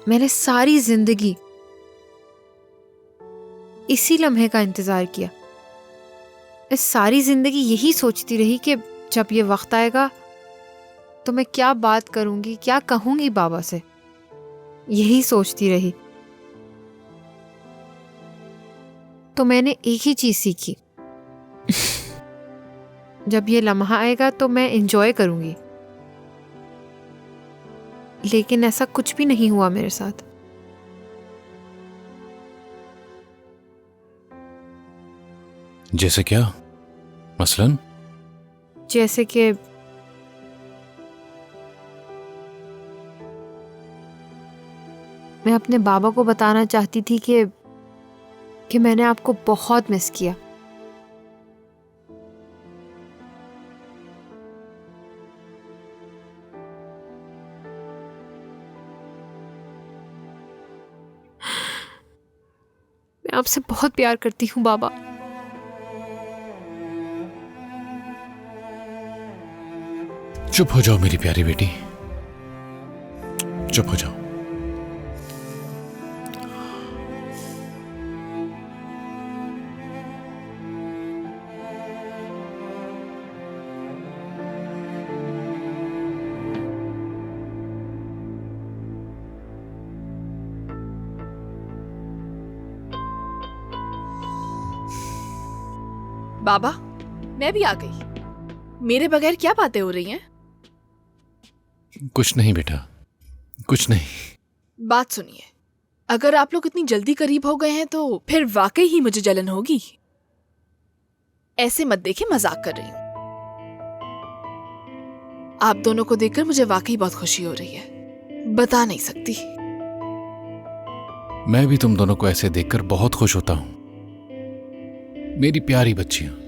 मैंने सारी जिंदगी इसी लम्हे का इंतजार किया। मैं सारी जिंदगी यही सोचती रही कि जब ये वक्त आएगा तो मैं क्या बात करूंगी, क्या कहूंगी बाबा से। यही सोचती रही। तो मैंने एक ही चीज सीखी, जब ये लम्हा आएगा तो मैं एंजॉय करूंगी। लेकिन ऐसा कुछ भी नहीं हुआ मेरे साथ। जैसे क्या? मसलन? जैसे कि मैं अपने बाबा को बताना चाहती थी कि मैंने आपको बहुत मिस किया। मैं आपसे बहुत प्यार करती हूँ बाबा। चुप हो जाओ मेरी प्यारी बेटी, चुप हो जाओ। बाबा, मैं भी आ गई। मेरे बगैर क्या बातें हो रही हैं? कुछ नहीं बेटा, कुछ नहीं। बात सुनिए, अगर आप लोग इतनी जल्दी करीब हो गए हैं तो फिर वाकई ही मुझे जलन होगी। ऐसे मत देखिए, मजाक कर रही हूं। आप दोनों को देखकर मुझे वाकई बहुत खुशी हो रही है, बता नहीं सकती। मैं भी तुम दोनों को ऐसे देखकर बहुत खुश होता हूं, मेरी प्यारी बच्चियां।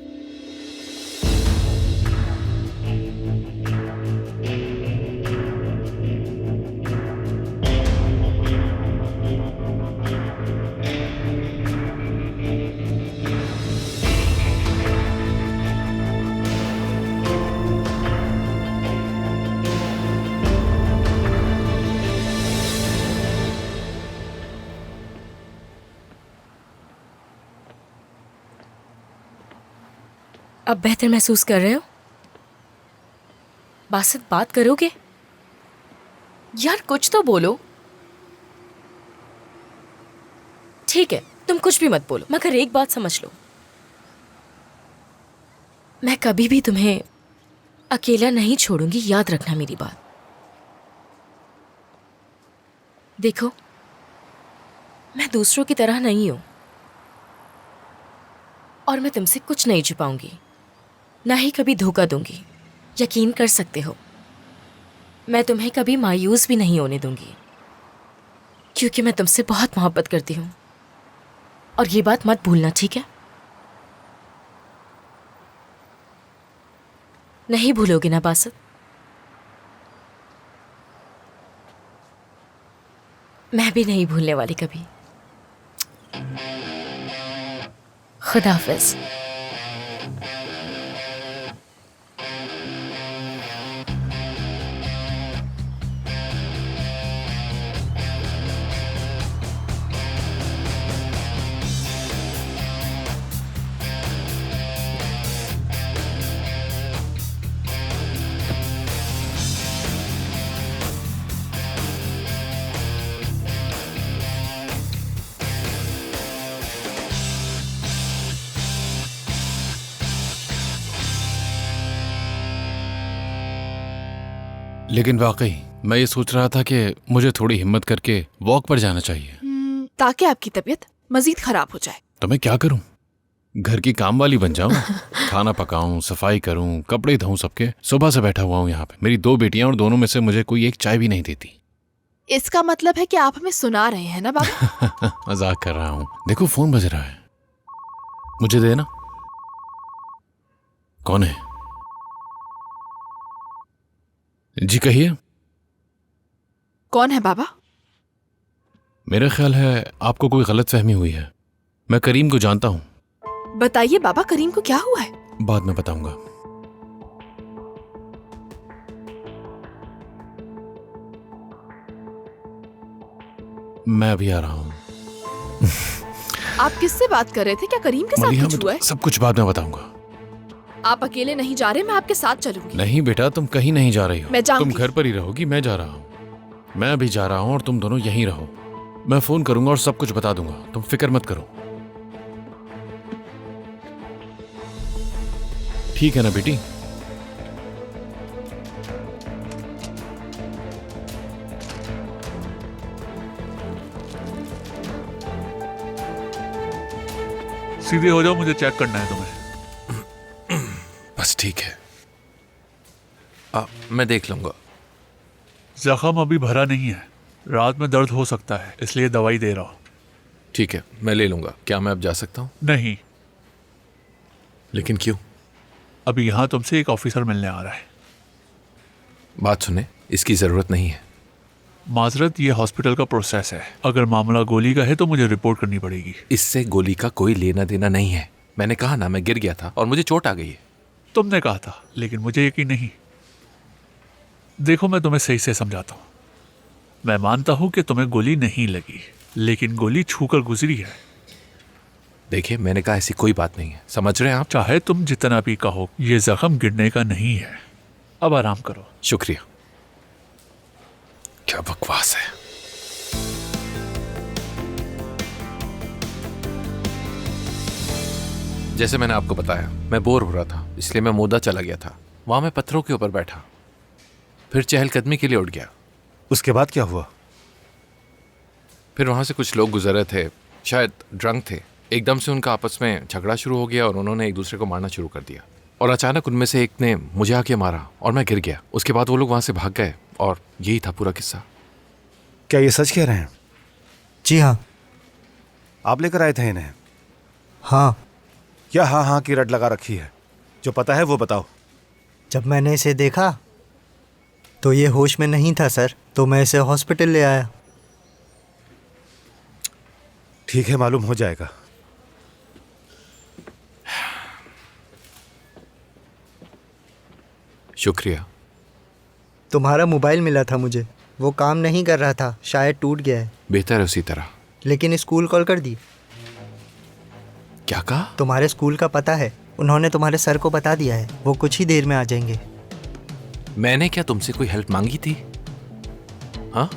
अब बेहतर महसूस कर रहे हो? बासित, बात करोगे? यार कुछ तो बोलो। ठीक है, तुम कुछ भी मत बोलो, मगर एक बात समझ लो, मैं कभी भी तुम्हें अकेला नहीं छोड़ूंगी, याद रखना मेरी बात। देखो, मैं दूसरों की तरह नहीं हूं और मैं तुमसे कुछ नहीं छुपाऊंगी, ना ही कभी धोखा दूंगी। यकीन कर सकते हो, मैं तुम्हें कभी मायूस भी नहीं होने दूंगी, क्योंकि मैं तुमसे बहुत मोहब्बत करती हूं। और ये बात मत भूलना, ठीक है? नहीं भूलोगे ना बासित? मैं भी नहीं भूलने वाली कभी। खुदा हाफिज। लेकिन वाकई मैं ये सोच रहा था कि मुझे थोड़ी हिम्मत करके वॉक पर जाना चाहिए। ताकि आपकी तबीयत मजीद खराब हो जाए। तो मैं क्या करूं? घर की काम वाली बन जाऊं? खाना पकाऊं, सफाई करूं, कपड़े धोऊं सबके? सुबह से बैठा हुआ हूं यहाँ पे। मेरी 2 बेटियां और दोनों में से मुझे कोई एक चाय भी नहीं देती। इसका मतलब है कि आप हमें सुना रहे हैं ना बाबा? मजाक कर रहा हूं। देखो फोन बज रहा है, मुझे देना। कौन है? जी कहिए। कौन है बाबा? मेरा ख्याल है आपको कोई गलतफहमी हुई है। मैं करीम को जानता हूं। बताइए बाबा, करीम को क्या हुआ है? बाद में बताऊंगा। मैं अभी आ रहा हूँ। आप किससे बात कर रहे थे? क्या करीम के साथ मलिहा, कुछ हुआ है? सब कुछ बाद में बताऊंगा। आप अकेले नहीं जा रहे, मैं आपके साथ चलूंगी। नहीं बेटा, तुम कहीं नहीं जा रही हो। मैं जाऊंगी। तुम घर पर ही रहोगी, मैं जा रहा हूँ। मैं अभी जा रहा हूँ और तुम दोनों यहीं रहो। मैं फोन करूंगा और सब कुछ बता दूंगा, तुम फिक्र मत करो। ठीक है ना बेटी? सीधे हो जाओ, मुझे चेक करना है तुम्हें। बस ठीक है। मैं देख लूंगा। जख्म अभी भरा नहीं है, रात में दर्द हो सकता है, इसलिए दवाई दे रहा हूँ। ठीक है, मैं ले लूंगा। क्या मैं अब जा सकता हूँ? नहीं, लेकिन क्यों? अभी यहाँ तुमसे एक ऑफिसर मिलने आ रहा है। बात सुने, इसकी जरूरत नहीं है। माजरत, ये हॉस्पिटल का प्रोसेस है। अगर मामला गोली का है तो मुझे रिपोर्ट करनी पड़ेगी। इससे गोली का कोई लेना देना नहीं है। मैंने कहा ना, मैं गिर गया था और मुझे चोट आ गई है। तुमने कहा था, लेकिन मुझे यकीन नहीं। देखो, मैं तुम्हें सही से समझाता हूँ। मैं मानता हूँ कि तुम्हें गोली नहीं लगी, लेकिन गोली छूकर गुजरी है। देखिए, मैंने कहा ऐसी कोई बात नहीं है, समझ रहे हैं आप? चाहे तुम जितना भी कहो, ये जख्म गिरने का नहीं है। अब आराम करो। शुक्रिया। क्या बकवास है। जैसे मैंने आपको बताया, मैं बोर हो रहा था, इसलिए मैं मोदा चला गया था। वहां मैं पत्थरों के ऊपर बैठा, फिर चहलकदमी के लिए उठ गया। उसके बाद क्या हुआ? फिर वहां से कुछ लोग गुजर रहे थे, शायद ड्रंक थे। एकदम से उनका आपस में झगड़ा शुरू हो गया और उन्होंने एक दूसरे को मारना शुरू कर दिया। और अचानक उनमें से एक ने मुझे आके मारा और मैं गिर गया। उसके बाद वो लोग वहां से भाग गए और यही था पूरा किस्सा। क्या ये सच कह रहे हैं? जी हाँ। आप लेकर आए थे इन्हें? हाँ। क्या हाँ हाँ की रट लगा रखी है? जो पता है वो बताओ। जब मैंने इसे देखा तो ये होश में नहीं था सर, तो मैं इसे हॉस्पिटल ले आया। ठीक है, मालूम हो जाएगा। शुक्रिया। तुम्हारा मोबाइल मिला था मुझे, वो काम नहीं कर रहा था, शायद टूट गया है। बेहतर है उसी तरह। लेकिन स्कूल कॉल कर दी। क्या कहा? तुम्हारे स्कूल का पता है, उन्होंने तुम्हारे सर को बता दिया है, वो कुछ ही देर में आ जाएंगे। मैंने क्या तुमसे कोई हेल्प मांगी थी? हाँ?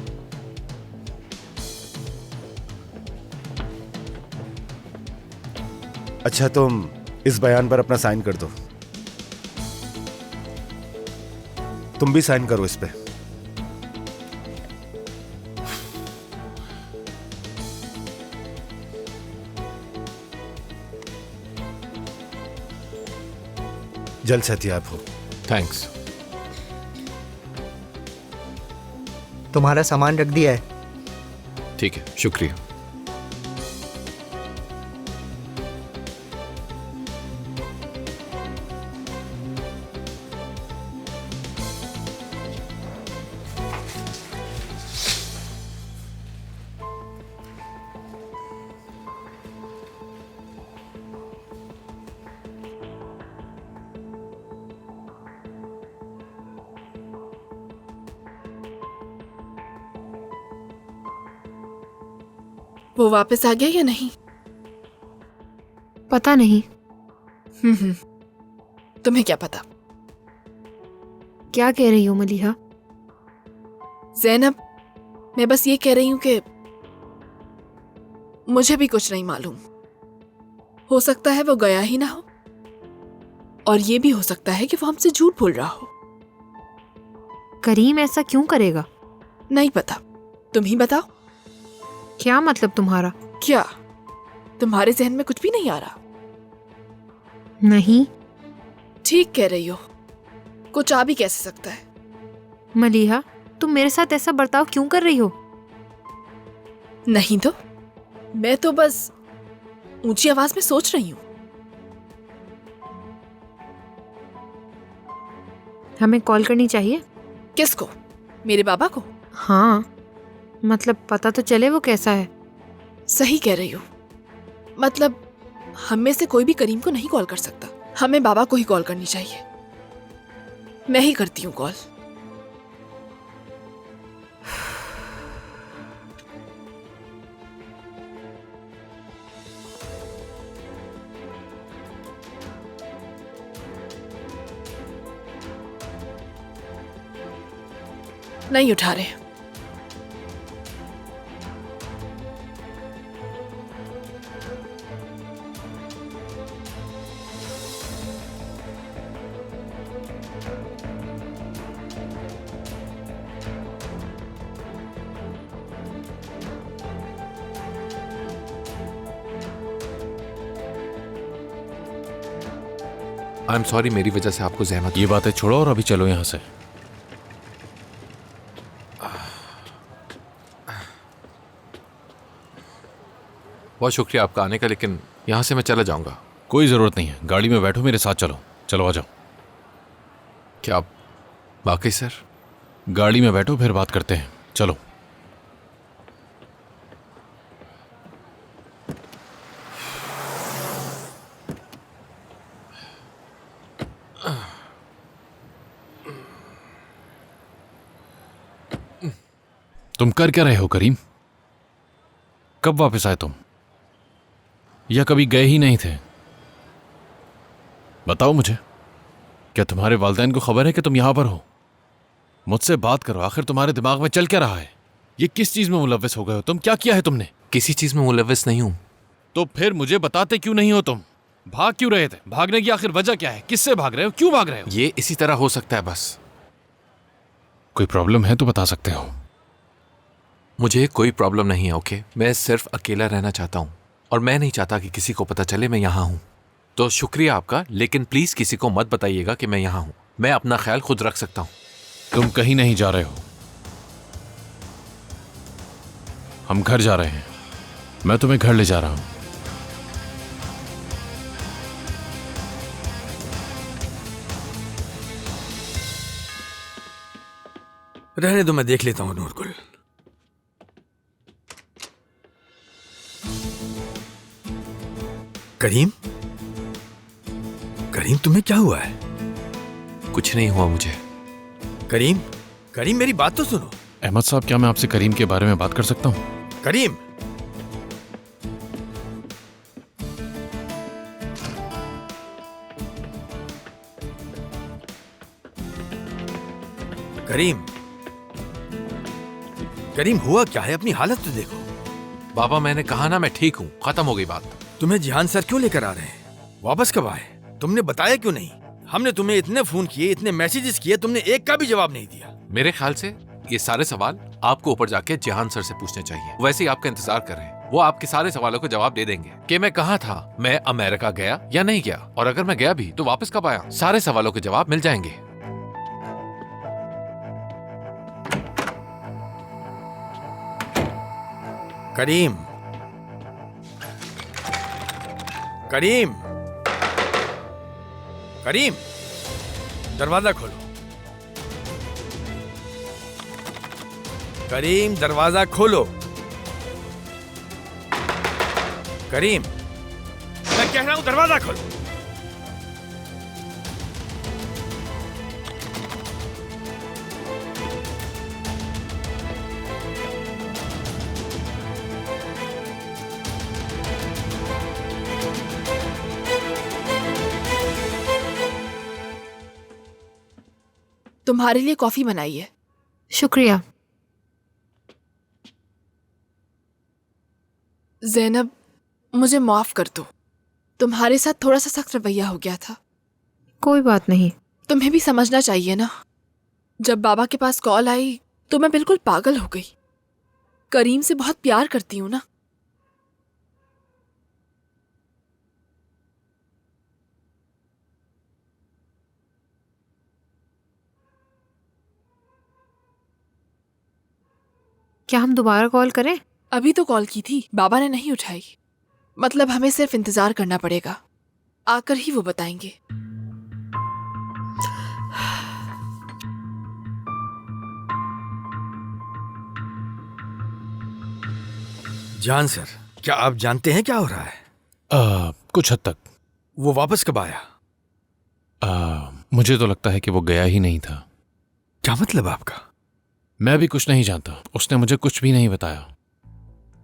अच्छा, तुम इस बयान पर अपना साइन कर दो। तुम भी साइन करो इस पे। जल्द सेहतियाब हो। थैंक्स। तुम्हारा सामान रख दिया है। ठीक है, शुक्रिया। वो वापस आ गया या नहीं? पता नहीं। तुम्हें क्या पता? क्या कह रही हो मलिहा? ज़ैनब, मैं बस ये कह रही हूं कि मुझे भी कुछ नहीं मालूम। हो सकता है वो गया ही ना हो, और ये भी हो सकता है कि वो हमसे झूठ बोल रहा हो। करीम ऐसा क्यों करेगा? नहीं पता, तुम ही बताओ। क्या मतलब तुम्हारा? क्या तुम्हारे जहन में कुछ भी नहीं आ रहा? नहीं। ठीक कह रही हो, कुछ आ भी कैसे सकता है। मलिहा, तुम मेरे साथ ऐसा बर्ताव क्यों कर रही हो? नहीं तो मैं तो बस ऊंची आवाज में सोच रही हूं। हमें कॉल करनी चाहिए। किसको? मेरे बाबा को? हाँ, मतलब पता तो चले वो कैसा है। सही कह रही हो। मतलब हम में से कोई भी करीम को नहीं कॉल कर सकता, हमें बाबा को ही कॉल करनी चाहिए। मैं ही करती हूँ कॉल। नहीं उठा रहे। आई एम सॉरी, मेरी वजह से आपको जहमत। ये बातें छोड़ो और अभी चलो यहाँ से। बहुत शुक्रिया आपका आने का, लेकिन यहाँ से मैं चला जाऊंगा। कोई ज़रूरत नहीं है, गाड़ी में बैठो, मेरे साथ चलो। चलो आ जाओ। क्या आप वाकई सर? गाड़ी में बैठो, फिर बात करते हैं। चलो। तुम कर क्या रहे हो करीम? कब वापस आए तुम? या कभी गए ही नहीं थे? बताओ मुझे, क्या तुम्हारे वालिदैन को खबर है कि तुम यहां पर हो? मुझसे बात करो, आखिर तुम्हारे दिमाग में चल क्या रहा है? ये किस चीज में मुलव्वस हो गए हो तुम? क्या किया है तुमने? किसी चीज में मुलव्वस नहीं हूं। तो फिर मुझे बताते क्यों नहीं हो तुम? भाग क्यों रहे थे? भागने की आखिर वजह क्या है? किससे भाग रहे हो? क्यों भाग रहे हो? ये इसी तरह हो सकता है बस। कोई प्रॉब्लम है तो बता सकते हो। मुझे कोई प्रॉब्लम नहीं है, ओके? मैं सिर्फ अकेला रहना चाहता हूँ और मैं नहीं चाहता कि किसी को पता चले मैं यहाँ हूँ। तो शुक्रिया आपका, लेकिन प्लीज किसी को मत बताइएगा कि मैं यहाँ हूँ। मैं अपना ख्याल खुद रख सकता हूँ। तुम कहीं नहीं जा रहे हो, हम घर जा रहे हैं। मैं तुम्हें घर ले जा रहा हूं। रहने दो, मैं देख लेता हूँ नूरगुल। करीम, करीम तुम्हें क्या हुआ है? कुछ नहीं हुआ मुझे। करीम, करीम मेरी बात तो सुनो। अहमद साहब, क्या मैं आपसे करीम के बारे में बात कर सकता हूं? करीम, करीम, करीम हुआ क्या है? अपनी हालत तो देखो। बाबा मैंने कहा ना मैं ठीक हूँ, खत्म हो गई बात। तुम्हें जिहान सर क्यों लेकर आ रहे हैं? वापस कब आए? तुमने बताया क्यों नहीं? हमने तुम्हें इतने फोन किए, इतने मैसेजेस किए, तुमने एक का भी जवाब नहीं दिया। मेरे ख्याल से ये सारे सवाल आपको ऊपर जाके जिहान सर से पूछने चाहिए। वैसे ही आपका इंतजार कर रहे हैं, वो आपके सारे सवालों को जवाब दे देंगे कि मैं कहाँ था, मैं अमेरिका गया या नहीं गया, और अगर मैं गया भी तो वापस कब आया। सारे सवालों के जवाब मिल जाएंगे। करीम, करीम, करीम, दरवाजा खोलो। करीम, दरवाजा खोलो। करीम, मैं कह रहा हूं दरवाजा खोलो। तुम्हारे लिए कॉफी बनाई है। शुक्रिया। ज़ैनब, मुझे माफ कर दो। तुम्हारे साथ थोड़ा सा सख्त रवैया हो गया था। कोई बात नहीं। तुम्हें भी समझना चाहिए ना। जब बाबा के पास कॉल आई तो मैं बिल्कुल पागल हो गई। करीम से बहुत प्यार करती हूँ ना। क्या हम दोबारा कॉल करें? अभी तो कॉल की थी, बाबा ने नहीं उठाई। मतलब हमें सिर्फ इंतजार करना पड़ेगा, आकर ही वो बताएंगे। जान सर, क्या आप जानते हैं क्या हो रहा है? कुछ हद तक। वो वापस कब आया? मुझे तो लगता है कि वो गया ही नहीं था। क्या मतलब आपका? मैं भी कुछ नहीं जानता, उसने मुझे कुछ भी नहीं बताया।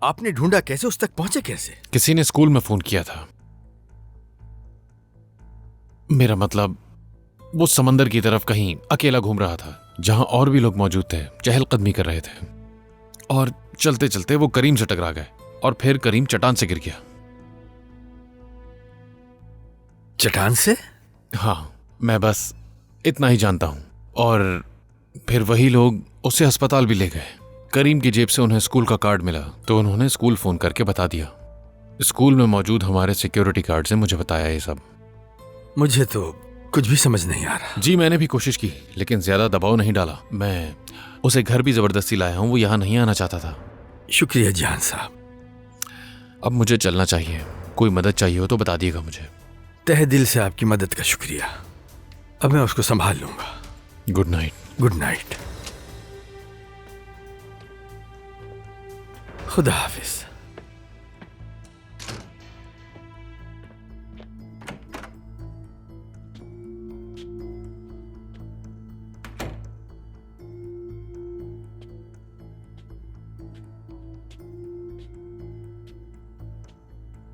आपने ढूंढा कैसे? उस तक पहुंचे कैसे? किसी ने स्कूल में फोन किया था। मेरा मतलब वो समंदर की तरफ कहीं अकेला घूम रहा था। जहां और भी लोग मौजूद थे, चहलकदमी कर रहे थे, और चलते चलते वो करीम से टकरा गए और फिर करीम चट्टान से गिर गया। चट्टान से? हाँ, मैं बस इतना ही जानता हूं। और फिर वही लोग उसे अस्पताल भी ले गए। करीम की जेब से उन्हें स्कूल का कार्ड मिला तो उन्होंने स्कूल फोन करके बता दिया। स्कूल में मौजूद हमारे सिक्योरिटी गार्ड से मुझे बताया ये सब। मुझे तो कुछ भी समझ नहीं आ रहा। जी, मैंने भी कोशिश की लेकिन ज्यादा दबाव नहीं डाला। मैं उसे घर भी जबरदस्ती लाया हूं, वो यहां नहीं आना चाहता था। शुक्रिया जान साहब। अब मुझे चलना चाहिए। कोई मदद चाहिए हो तो बता दिएगा मुझे। तहे दिल से आपकी मदद का शुक्रिया। अब मैं उसको संभाल लूंगा। Good night. Good night. खुदा हाफिज।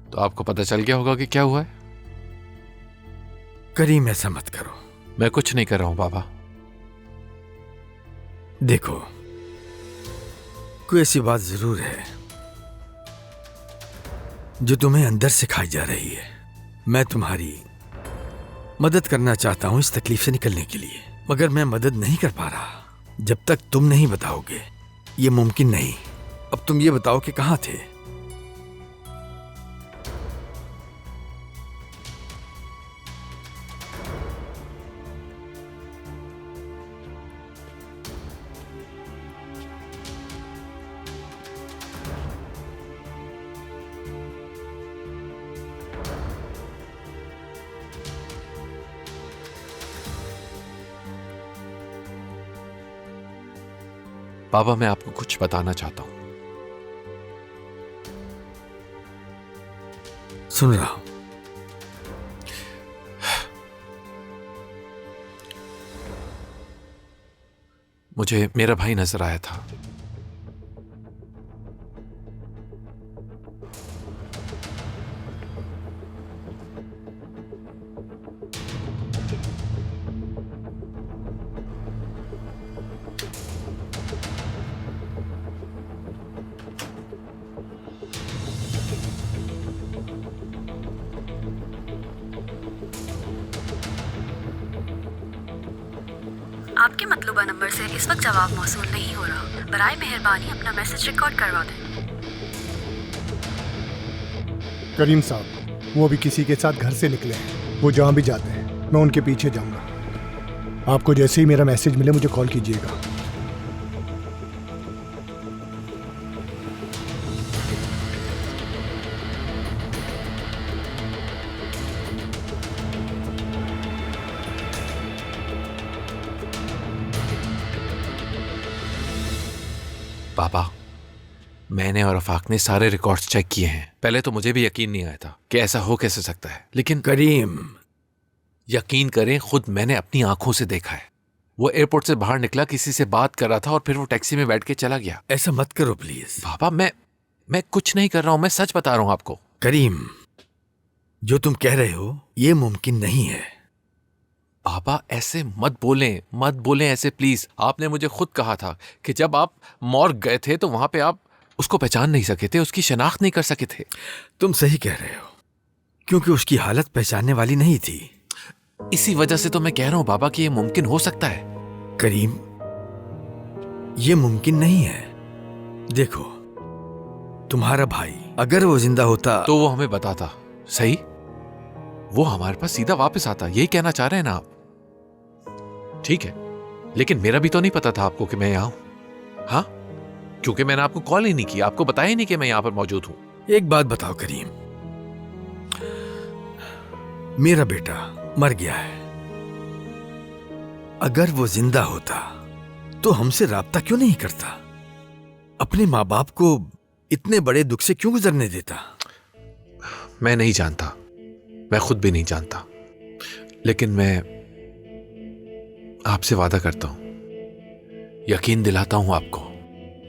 तो आपको पता चल गया होगा कि क्या हुआ है? करीम, ऐसा मत करो। मैं कुछ नहीं कर रहा हूं बाबा। देखो, कोई ऐसी बात जरूर है जो तुम्हें अंदर से खाई जा रही है। मैं तुम्हारी मदद करना चाहता हूं इस तकलीफ से निकलने के लिए, मगर मैं मदद नहीं कर पा रहा जब तक तुम नहीं बताओगे। ये मुमकिन नहीं। अब तुम ये बताओ कि कहां थे? बाबा, मैं आपको कुछ बताना चाहता हूं। सुन रहा हूं। मुझे मेरा भाई नजर आया था। आपके मतलूबा नंबर से इस वक्त जवाब मौसूल नहीं हो रहा। बराए मेहरबानी अपना मैसेज रिकॉर्ड करवा दें। करीम साहब, वो अभी किसी के साथ घर से निकले हैं। वो जहाँ भी जाते हैं मैं उनके पीछे जाऊंगा। आपको जैसे ही मेरा मैसेज मिले मुझे कॉल कीजिएगा। पापा, मैंने और अफाक ने सारे रिकॉर्ड्स चेक किए हैं। पहले तो मुझे भी यकीन नहीं आया था कि ऐसा हो कैसे सकता है, लेकिन करीम, यकीन करें, खुद मैंने अपनी आंखों से देखा है। वो एयरपोर्ट से बाहर निकला, किसी से बात कर रहा था और फिर वो टैक्सी में बैठ के चला गया। ऐसा मत करो प्लीज। पापा, मैं कुछ नहीं कर रहा हूं, मैं सच बता रहा हूं आपको। करीम, जो तुम कह रहे हो ये मुमकिन नहीं है। पापा, ऐसे मत बोलें ऐसे प्लीज। आपने मुझे खुद कहा था कि जब आप मॉर्ग गए थे तो वहां पे आप उसको पहचान नहीं सके थे, उसकी शनाख्त नहीं कर सके थे। तुम सही कह रहे हो, क्योंकि उसकी हालत पहचानने वाली नहीं थी। इसी वजह से तो मैं कह रहा हूं बाबा कि ये मुमकिन हो सकता है। करीम, ये मुमकिन नहीं है। देखो, तुम्हारा भाई अगर वो जिंदा होता तो वो हमें बताता, सही? वो हमारे पास सीधा वापस आता। यही कहना चाह रहे हैं ना आप? ठीक है, लेकिन मेरा भी तो नहीं पता था आपको कि मैं यहां हूं। हाँ, क्योंकि मैंने आपको कॉल ही नहीं किया, आपको बताया ही नहीं कि मैं यहां पर मौजूद हूं। एक बात बताओ करीम, मेरा बेटा मर गया है। अगर वो जिंदा होता तो हमसे राब्ता क्यों नहीं करता? अपने माँ बाप को इतने बड़े दुख से क्यों गुजरने देता? मैं नहीं जानता, मैं खुद भी नहीं जानता, लेकिन मैं आपसे वादा करता हूं, यकीन दिलाता हूं आपको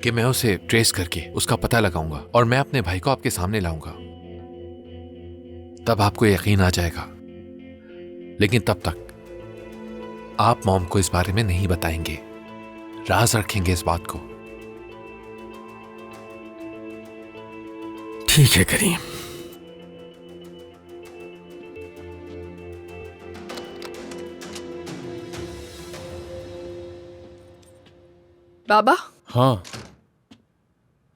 कि मैं उसे ट्रेस करके उसका पता लगाऊंगा और मैं अपने भाई को आपके सामने लाऊंगा। तब आपको यकीन आ जाएगा। लेकिन तब तक आप मॉम को इस बारे में नहीं बताएंगे। राज रखेंगे इस बात को। ठीक है करीम। बाबा, हाँ,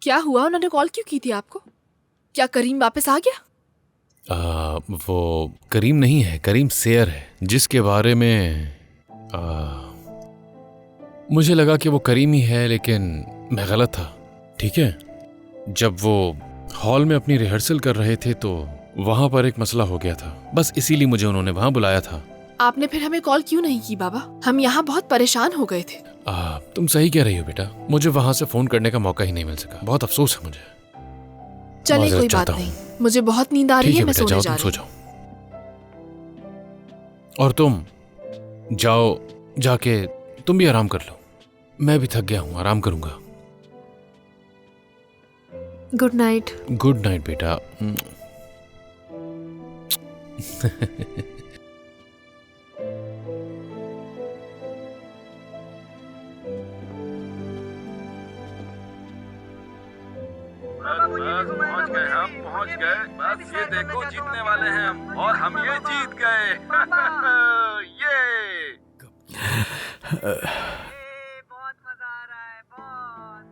क्या हुआ? उन्होंने कॉल क्यों की थी आपको? क्या करीम वापस आ गया? वो करीम नहीं है, करीम शेर है, जिसके बारे में मुझे लगा कि वो करीम ही है, लेकिन मैं गलत था। ठीक है, जब वो हॉल में अपनी रिहर्सल कर रहे थे तो वहां पर एक मसला हो गया था, बस इसीलिए मुझे उन्होंने वहां बुलाया था। आपने फिर हमें कॉल क्यों नहीं की बाबा? हम यहाँ बहुत परेशान हो गए थे। तुम सही कह रही हो बेटा, मुझे वहां से फोन करने का मौका ही नहीं मिल सका, बहुत अफसोस है मुझे। चले, माजरत कोई बात चाहता नहीं, हूं। मुझे बहुत नींद आ रही ठीक है, है मैं बेटा, सोने जाओ, जा तुम सो रही हूँ। जाओ। और तुम जाओ, जाके तुम भी आराम कर लो। मैं भी थक गया हूँ, आराम करूंगा। Good night. गुड नाइट बेटा। पहुंच गए, हम पहुंच गए। बस ये देखो, जीतने वाले हैं हम, और हम ये जीत गए। ये बहुत मजा आ रहा है, बहुत।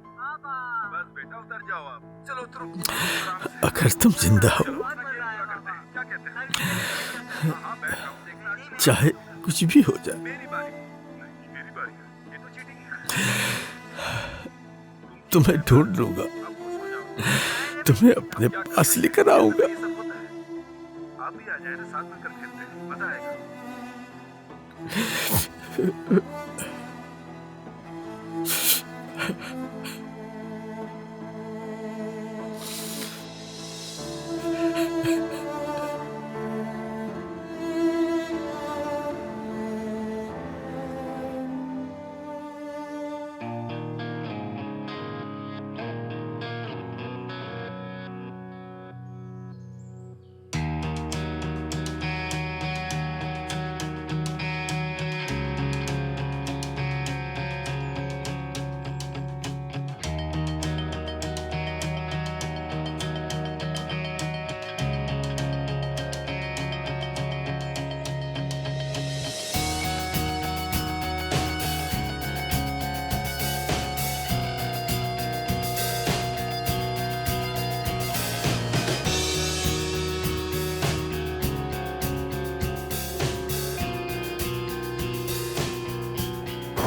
बस बेटा उतर जाओ आप, चलो उतरो। अगर तुम जिंदा हो, क्या कहते हैं? चाहे कुछ भी हो जाए, मेरी बारी है, ये तो चीटिंग है। तुम्हें ढूंढ लूंगा, तुम्हें अपने पास लेकर आऊंगा। आप भी आ जाए ना, साथ में कर खेलते हैं, मजा आएगा।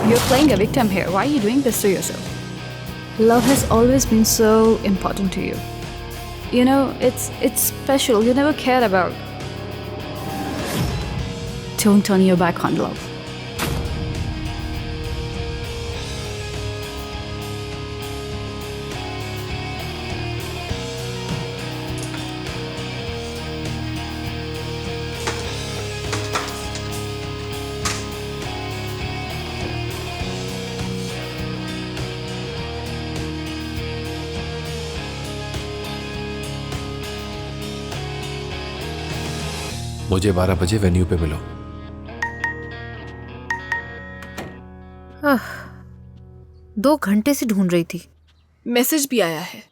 You're playing a victim here. Why are you doing this to yourself? Love has always been so important to you. You know, it's special. You never cared about. Don't turn your back on love. मुझे 12 बजे venue पे मिलो। आह, 2 घंटे से ढूंढ रही थी। Message भी आया है।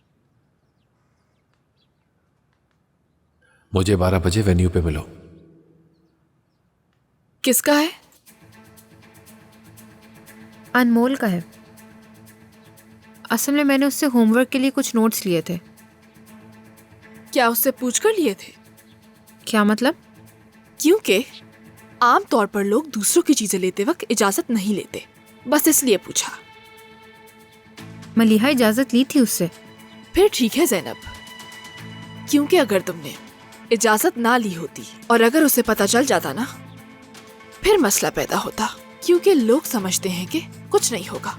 मुझे 12 बजे वेन्यू पे मिलो। किसका है? अनमोल का है। असल में मैंने उससे होमवर्क के लिए कुछ नोट्स लिए थे। क्या उससे पूछ कर लिए थे? क्या मतलब? क्योंकि आम तौर पर लोग दूसरों की चीजें लेते वक्त इजाजत नहीं लेते, बस इसलिए पूछा। मलिहा इजाजत ली थी उससे। फिर ठीक है ज़ैनब, क्योंकि अगर तुमने इजाजत ना ली होती और अगर उसे पता चल जाता ना, फिर मसला पैदा होता, क्योंकि लोग समझते हैं कि कुछ नहीं होगा।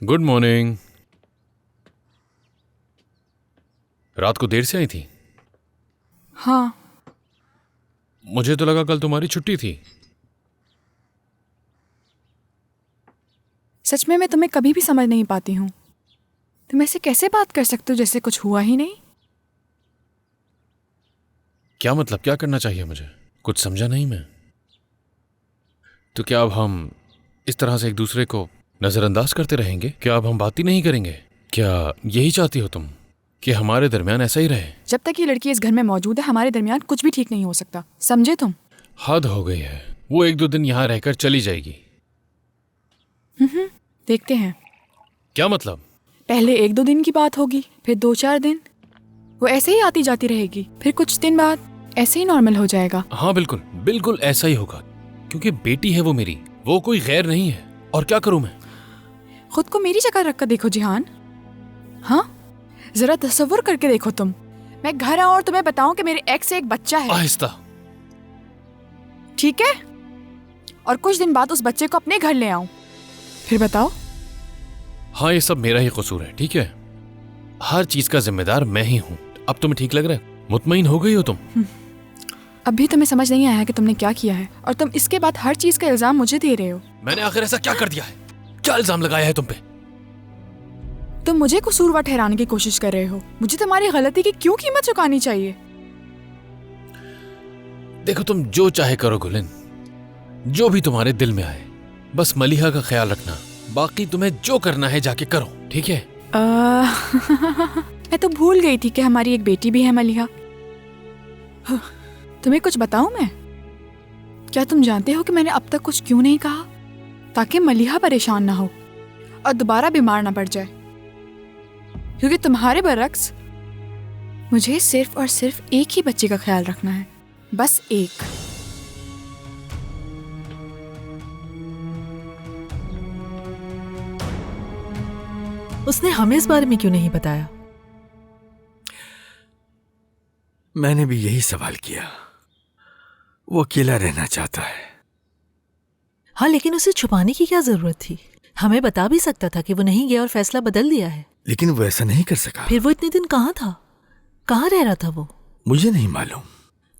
Good morning. रात को देर से आई थी? हाँ। मुझे तो लगा कल तुम्हारी छुट्टी थी। सच में मैं तुम्हें कभी भी समझ नहीं पाती हूँ। तुम ऐसे कैसे बात कर सकते हो जैसे कुछ हुआ ही नहीं? क्या मतलब, क्या करना चाहिए मुझे? कुछ समझा नहीं मैं। तो क्या अब हम इस तरह से एक दूसरे को नजरअंदाज करते रहेंगे? क्या अब हम बात ही नहीं करेंगे? क्या यही चाहती हो तुम कि हमारे दरमियान ऐसा ही रहे? जब तक ये लड़की इस घर में मौजूद है हमारे दरमियान कुछ भी ठीक नहीं हो सकता, समझे तुम? हद हो गई है। वो 1-2 दिन यहाँ रहकर चली जाएगी। देखते हैं। क्या मतलब? पहले 1-2 दिन की बात होगी, फिर 2-4 दिन। वो ऐसे ही आती जाती रहेगी, फिर कुछ दिन बाद ऐसे ही नॉर्मल हो जाएगा। हाँ बिल्कुल बिल्कुल ऐसा ही होगा, क्योंकि बेटी है वो मेरी, वो कोई गैर नहीं है। और क्या करूं मैं? खुद को मेरी जगह रख कर देखो जिहान। हाँ, जरा तसव्वुर करके देखो तुम, मैं घर आऊं और तुम्हें बताऊं कि मेरे एक्स से एक बच्चा है। आहिस्ता। ठीक है, और कुछ दिन बाद उस बच्चे को अपने घर ले आऊं, फिर बताओ। हाँ, ये सब मेरा ही कसूर है, ठीक है? हर चीज का जिम्मेदार मैं ही हूँ। अब तुम्हें ठीक लग रहा है? मुतमईन हो गई हो तुम? अभी तुम्हें समझ नहीं आया कि तुमने क्या किया है, और तुम इसके बाद हर चीज का इल्जाम मुझे दे रहे हो। मैंने आखिर ऐसा क्या कर दिया है? क्या इल्जाम लगाया है तुम पे? तुम मुझे कसूरवार ठहराने की कोशिश कर रहे हो। मुझे तुम्हारी गलती की क्यों कीमत चुकानी चाहिए? देखो, तुम जो चाहे करो गुलिन, जो भी तुम्हारे दिल में आए, बस मलिहा का ख्याल रखना। बाकी तुम्हें जो करना है जाके करो, ठीक है? मैं तो भूल गई थी कि हमारी एक बेटी भी है, मलिहा। तुम्हें कुछ बताऊं मैं? क्या तुम जानते हो कि मैंने अब तक कुछ क्यों नहीं कहा? ताकि मलिहा परेशान ना हो और दोबारा बीमार ना पड़ जाए। क्योंकि तुम्हारे बरक्स मुझे सिर्फ और सिर्फ एक ही बच्चे का ख्याल रखना है, बस एक। उसने हमें इस बारे में क्यों नहीं बताया? मैंने भी यही सवाल किया। वो अकेला रहना चाहता है। हाँ, लेकिन उसे छुपाने की क्या जरूरत थी? हमें बता भी सकता था कि वो नहीं गया और फैसला बदल दिया है। लेकिन वो ऐसा नहीं कर सका। फिर वो इतने दिन कहाँ था? कहाँ रह रहा था वो? मुझे नहीं मालूम।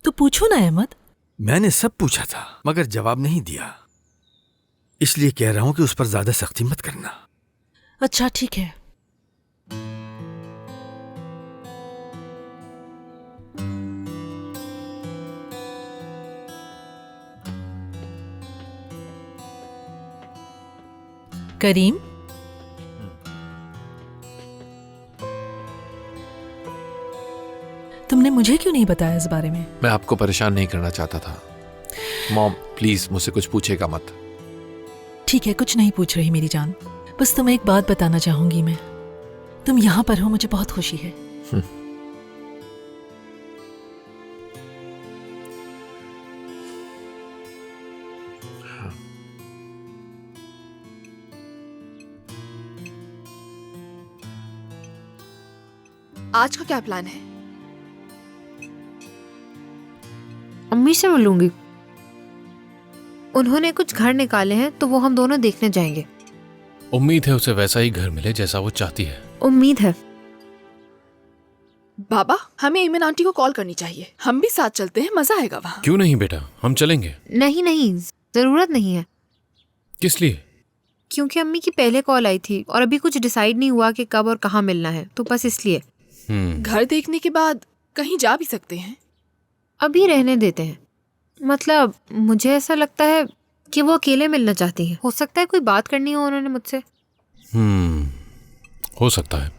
तो पूछो ना अहमद। मैंने सब पूछा था मगर जवाब नहीं दिया। इसलिए कह रहा हूं कि उस पर ज्यादा सख्ती मत करना। अच्छा ठीक है। करीम, तुमने मुझे क्यों नहीं बताया इस बारे में? मैं आपको परेशान नहीं करना चाहता था। मॉम प्लीज मुझसे कुछ पूछेगा मत। ठीक है, कुछ नहीं पूछ रही मेरी जान। बस तुम्हें एक बात बताना चाहूंगी मैं। तुम यहाँ पर हो, मुझे बहुत खुशी है। आज का क्या प्लान है? अम्मी से मिलूंगी। उन्होंने कुछ घर निकाले हैं तो वो हम दोनों देखने जाएंगे। उम्मीद है उसे वैसा ही घर मिले जैसा वो चाहती है। उम्मीद है। बाबा, हमें ईमन आंटी को कॉल करनी चाहिए। हम भी साथ चलते हैं, मजा आएगा वहाँ। क्यों नहीं बेटा, हम चलेंगे। नहीं नहीं, जरूरत नहीं है। किस लिए? क्योंकि अम्मी की पहले कॉल आई थी और अभी कुछ डिसाइड नहीं हुआ कि कब और कहाँ मिलना है, तो बस इसलिए। घर देखने के बाद कहीं जा भी सकते हैं। अभी रहने देते हैं। मतलब मुझे ऐसा लगता है कि वो अकेले मिलना चाहती हैं। हो सकता है कोई बात करनी हो उन्होंने मुझसे। हो सकता है।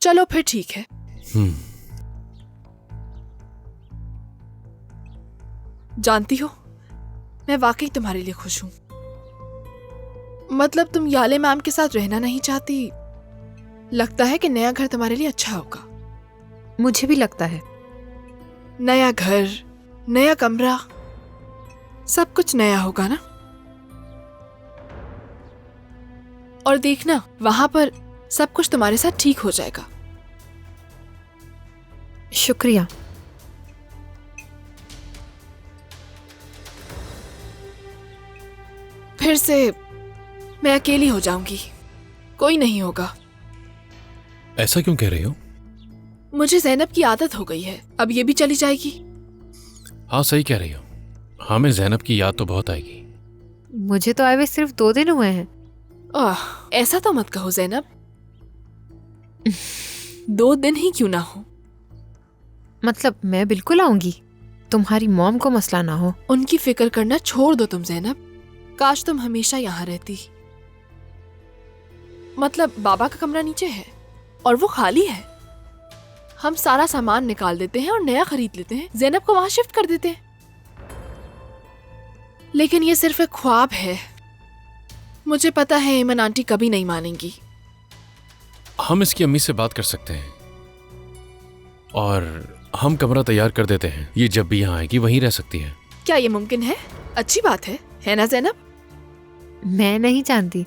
चलो फिर ठीक है। जानती हो, मैं वाकई तुम्हारे लिए खुश हूं। मतलब तुम याले मैम के साथ रहना नहीं चाहती। लगता है कि नया घर तुम्हारे लिए अच्छा होगा। मुझे भी लगता है। नया घर, नया कमरा, सब कुछ नया होगा ना। और देखना, वहां पर सब कुछ तुम्हारे साथ ठीक हो जाएगा। शुक्रिया। फिर से मैं अकेली हो जाऊंगी, कोई नहीं होगा। ऐसा क्यों कह रही हो? मुझे ज़ैनब की आदत हो गई है, अब ये भी चली जाएगी। हाँ सही कह रही हो। हमें ज़ैनब की याद तो बहुत आएगी। मुझे तो आए हुए सिर्फ 2 दिन हुए हैं। ऐसा तो मत कहो जैनब। 2 दिन ही क्यों ना हो। मतलब मैं बिल्कुल आऊंगी, तुम्हारी मॉम को मसला ना हो। उनकी फिक्र करना छोड़ दो तुम जैनब। काश तुम हमेशा यहाँ रहती। मतलब बाबा का कमरा नीचे है और वो खाली है। हम सारा सामान निकाल देते हैं और नया खरीद लेते हैं, जैनब को वहां शिफ्ट कर देते हैं। लेकिन ये सिर्फ एक ख्वाब है। मुझे पता है ईमन आंटी कभी नहीं मानेंगी। हम इसकी अम्मी से बात कर सकते हैं और हम कमरा तैयार कर देते हैं। ये जब भी यहाँ आएगी वहीं रह सकती है। क्या ये मुमकिन है? अच्छी बात है ना जैनब? मैं नहीं जानती।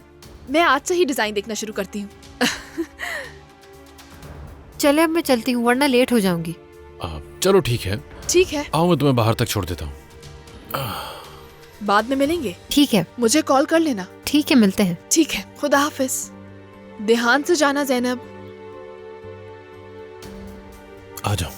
मैं आज से ही डिजाइन देखना शुरू करती हूँ। चले अब मैं चलती हूँ वरना लेट हो जाऊंगी। चलो ठीक है। ठीक है, आओ मैं तुम्हें बाहर तक छोड़ देता हूँ। बाद में मिलेंगे। ठीक है, मुझे कॉल कर लेना। ठीक है, मिलते हैं। ठीक है, खुदा हाफिज। ध्यान से जाना जैनब। आ जाओ।